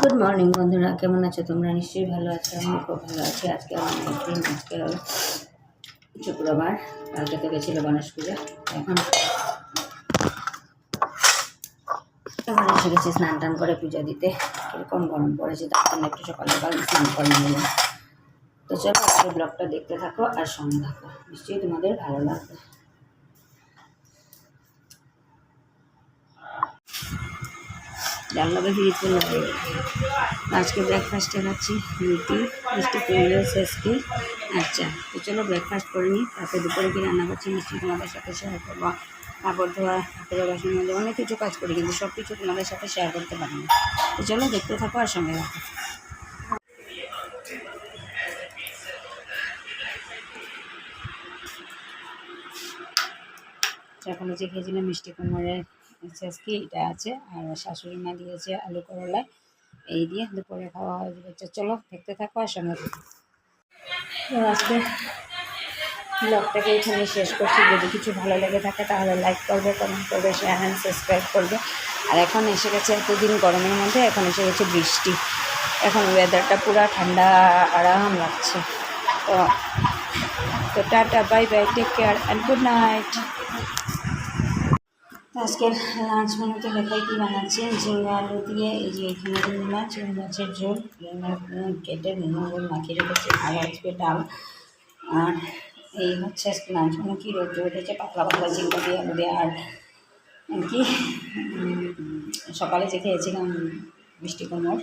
Good morning বন্ধুরা, কেমন আছো তোমরা? নিশ্চয়ই ভালো আছো। আমি খুব ভালো আছি। আজকে অনেক দিন, আজকে হলো শুক্রবার, কালকে তো গেছিলো গণেশ পূজা। এখন এসে গেছি স্নান টান করে পুজো দিতে। এরকম গরম পড়েছে, তার জন্য একটু সকাল সকাল স্নান করে নিলাম। তো চলো আজকে ব্লগটা দেখতে থাকো আর সঙ্গে থাকো, নিশ্চয়ই তোমাদের ভালো লাগবে। জানলাটা ফিরে চলে যাবে। আজকে ব্রেকফাস্টে খাচ্ছি রুটি, মিষ্টি কুমড়ো, শেষকি। আচ্ছা, তো চলো ব্রেকফাস্ট করে নিই, তারপরে দুপুরে কি রান্না করছি নিশ্চয়ই তোমাদের সাথে শেয়ার করবো। কাপড় ধোয়া, হাতের বাসনের মধ্যে অনেক কিছু কাজ করি, কিন্তু সব কিছু তোমাদের সাথে শেয়ার করতে পারি না। তো চলো দেখতে থাকো আর সঙ্গে থাকো। এখন যে খেয়েছিলাম মিষ্টি কুমড়োর শেষকি, এটা আছে, আর শাশুড়ি মা দিয়েছে আলু করলা। এই দিয়ে দুপুরে খাওয়া হয়ে যাচ্ছে। চলো দেখতে থাকো আর সঙ্গে থাকো। তো আজকে ব্লগটাকে এখানে শেষ করছি। যদি কিছু ভালো লেগে থাকে তাহলে লাইক করবে, কমেন্ট করবে, শেয়ার অ্যান্ড সাবস্ক্রাইব করবে। আর এখন এসে গেছে, এতদিন গরমের মধ্যে এখন এসে গেছে বৃষ্টি। এখন ওয়েদারটা পুরো ঠান্ডা, আরাম লাগছে। তো tata, bye bye, take care and good night. আজকের লাঞ্চ মেনুতে দেখাই কী বানাচ্ছি। ঝিঙ্গা আলু দিয়ে, এই যে এখানে রুই মাছ, রুই মাছের ঝোল, কেটে নুন মাখিয়ে রেখেছি। আর আজকে ডাল। আর এই হচ্ছে আজকে লাঞ্চ মেনু। কি রোদ্র উঠেছে, পাতলা পাতলা ঝিঙ্গা দিয়ে আলু দিয়ে। আর কি সকালে যে খেয়েছিলাম মিষ্টি কুমড়োর,